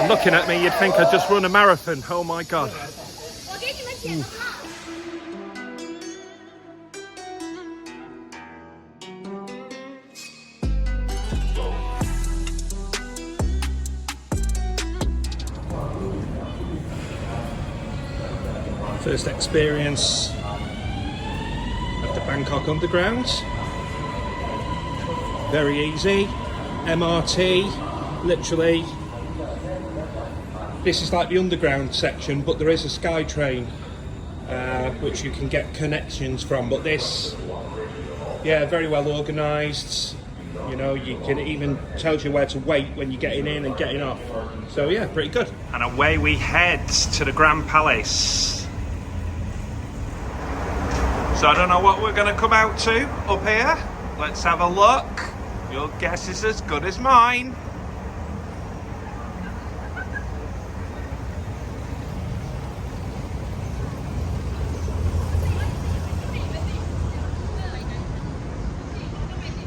From looking at me, you'd think I'd just run a marathon. Oh my God. First experience of the Bangkok Underground. Very easy. MRT, literally. This is like the underground section, but there is a sky train which you can get connections from. But this, yeah, very well organised. You know, you can even tells you where to wait when you're getting in and getting off. So yeah, pretty good. And away we head to the Grand Palace. So I don't know what we're going to come out to up here. Let's have a look. Your guess is as good as mine.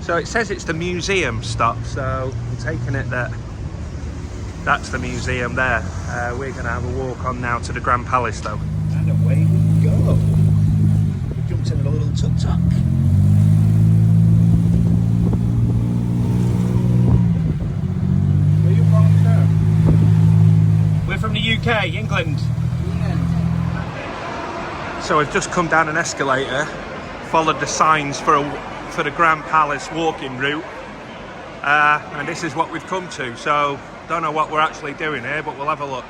So it says it's the museum stop, so I'm taking it that that's the museum there. We're going to have a walk on now to the Grand Palace though. And away we go. Jumped in a little tuk-tuk. Where are you from, sir? We're from the UK, England. So we've just come down an escalator, followed the signs for the Grand Palace walking route, and this is what we've come to. So don't know what we're actually doing here, but we'll have a look.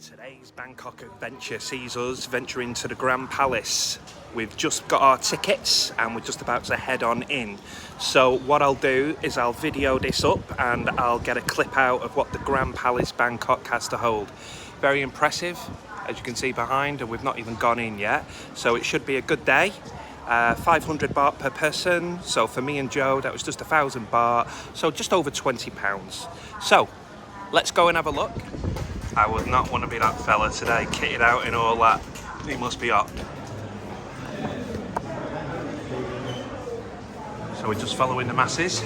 Today's Bangkok adventure sees us venture into the Grand Palace. We've just got our tickets and we're just about to head on in. So what I'll do is I'll video this up and I'll get a clip out of what the Grand Palace Bangkok has to hold. Very impressive, as you can see behind, and we've not even gone in yet. So it should be a good day. 500 baht per person. So for me and Joe, that was just 1,000 baht. So just over £20. So let's go and have a look. I would not want to be that fella today, kitted out in all that. He must be hot. So we're just following the masses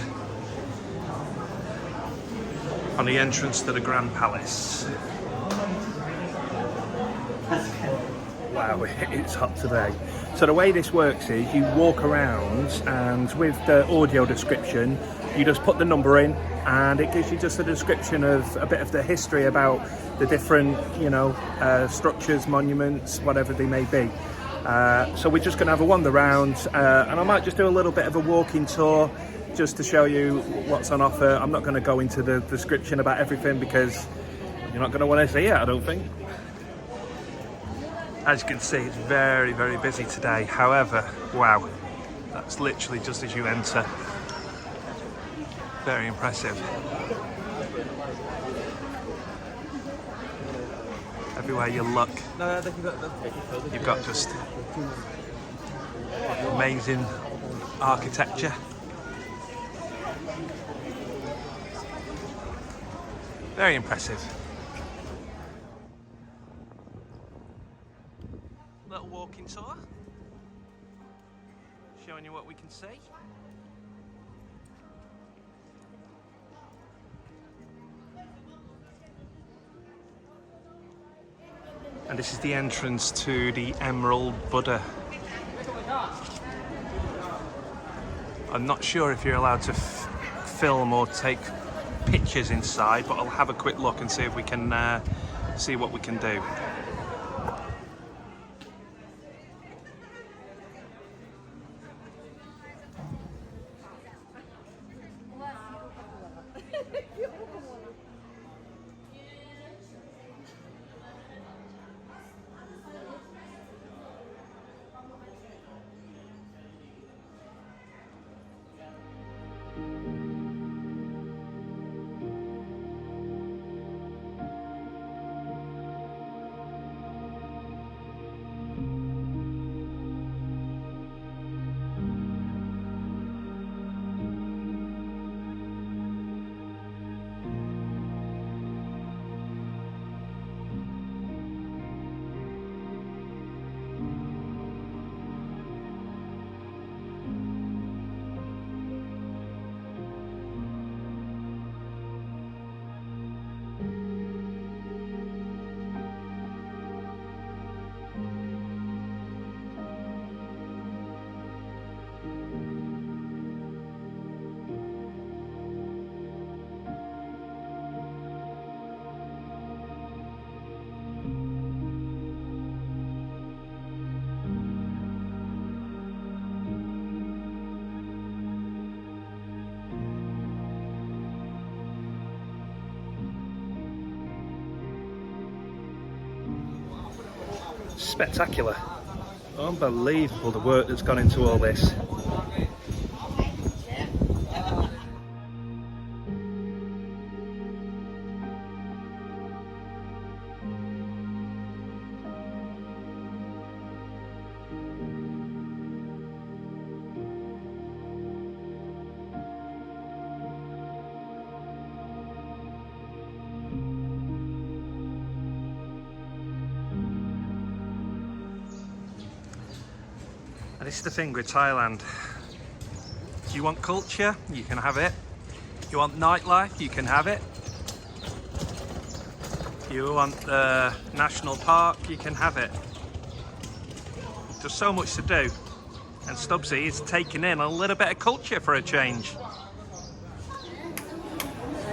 on the entrance to the Grand Palace. Wow, it's hot today. So the way this works is you walk around and with the audio description, you just put the number in and it gives you just a description of a bit of the history about the different, you know, structures, monuments, whatever they may be. So we're just going to have a wander around and I might just do a little bit of a walking tour just to show you what's on offer. I'm not going to go into the description about everything because you're not going to want to see it, I don't think. As you can see, it's very, very busy today. However, wow, that's literally just as you enter. Very impressive. Everywhere you look, you've got just amazing architecture. Very impressive. Little walking tour, showing you what we can see. And this is the entrance to the Emerald Buddha. I'm not sure if you're allowed to film or take pictures inside, but I'll have a quick look and see if we can see what we can do. spectacular. Unbelievable the work that's gone into all this. And this is the thing with Thailand. You want culture, you can have it. You want nightlife, you can have it. You want the national park, you can have it. There's so much to do. And Stubbsy is taking in a little bit of culture for a change.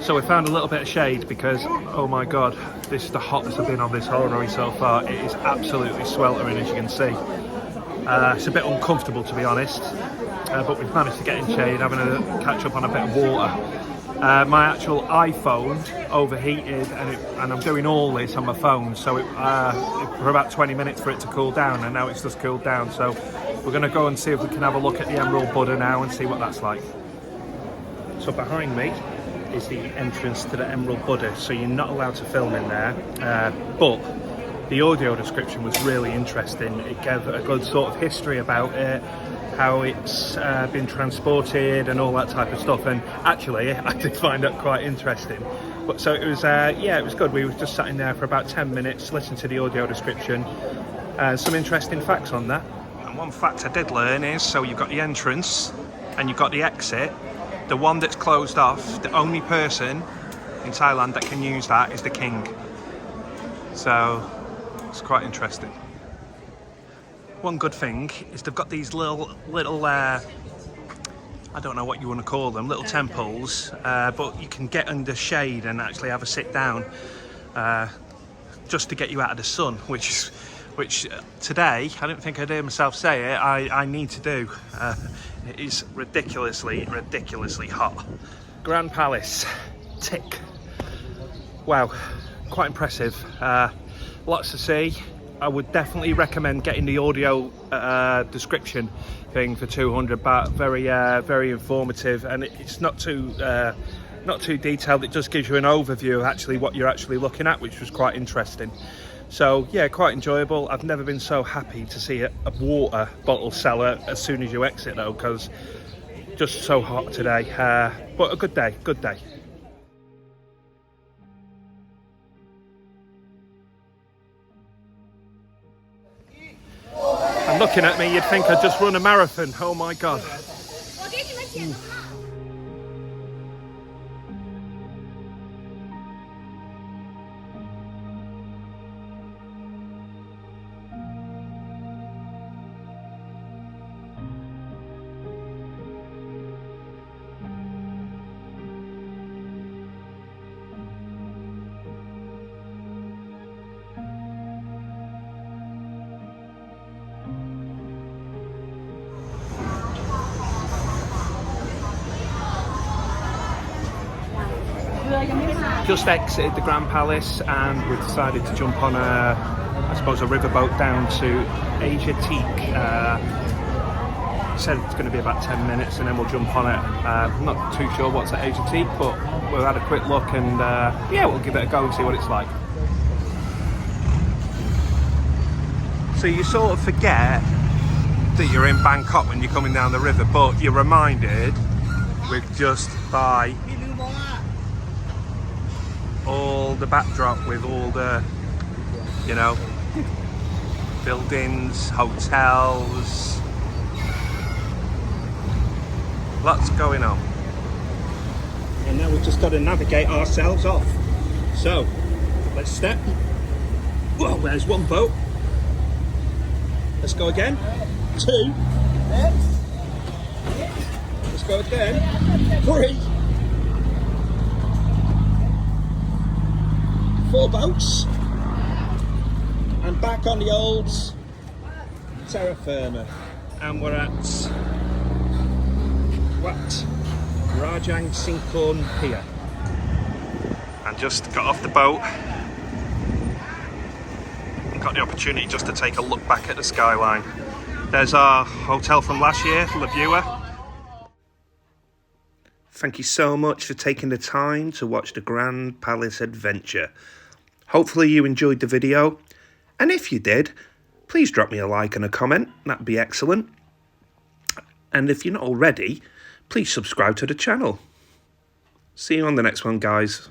So we found a little bit of shade because, oh my God, this is the hottest I've been on this holiday so far. It is absolutely sweltering, as you can see. It's a bit uncomfortable, to be honest, but we've managed to get in shade, having a catch up on a bit of water. My actual iPhone overheated, and I'm doing all this on my phone, so for about 20 minutes for it to cool down, and now it's just cooled down. So we're going to go and see if we can have a look at the Emerald Buddha now and see what that's like. So behind me is the entrance to the Emerald Buddha, so you're not allowed to film in there, but the audio description was really interesting. It gave a good sort of history about it, how it's been transported and all that type of stuff, and actually I did find that quite interesting. But so it was, yeah, it was good. We were just sat in there for about 10 minutes, listening to the audio description, some interesting facts on that. And one fact I did learn is, so you've got the entrance and you've got the exit. The one that's closed off, the only person in Thailand that can use that is the king. So it's quite interesting. One good thing is they've got these little I don't know what you want to call them, little temples, but you can get under shade and actually have a sit down, just to get you out of the sun, which today, I don't think I'd hear myself say it, I need to do. It is ridiculously hot. Grand Palace, tick. Wow, quite impressive. Lots to see. I would definitely recommend getting the audio description thing for 200 baht. Very informative, and it's not too detailed. It just gives you an overview of actually what you're actually looking at, which was quite interesting. So yeah, quite enjoyable. I've never been so happy to see a water bottle seller as soon as you exit though, because just so hot today. But a good day. And looking at me, you'd think I'd just run a marathon. Oh my God. Just exited the Grand Palace and we've decided to jump on I suppose a riverboat down to Asia Teak. Said it's going to be about 10 minutes and then we'll jump on it. I'm not too sure what's at Asia Teak, but we've had a quick look and yeah, we'll give it a go and see what it's like. So you sort of forget that you're in Bangkok when you're coming down the river, but you're reminded with just by all the backdrop, with all the, you know, buildings, hotels, lots going on. And now we've just got to navigate ourselves off. So let's step. Well, there's one boat. Let's go again. 2. Let's go again. 3. 4 boats. And back on the old terra firma. And we're at Rajang Singkorn Pier. And just got off the boat. got the opportunity just to take a look back at the skyline. There's our hotel from last year, La Viewer. Thank you so much for taking the time to watch the Grand Palace Adventure. Hopefully you enjoyed the video, and if you did, please drop me a like and a comment, that'd be excellent. And if you're not already, please subscribe to the channel. See you on the next one, guys.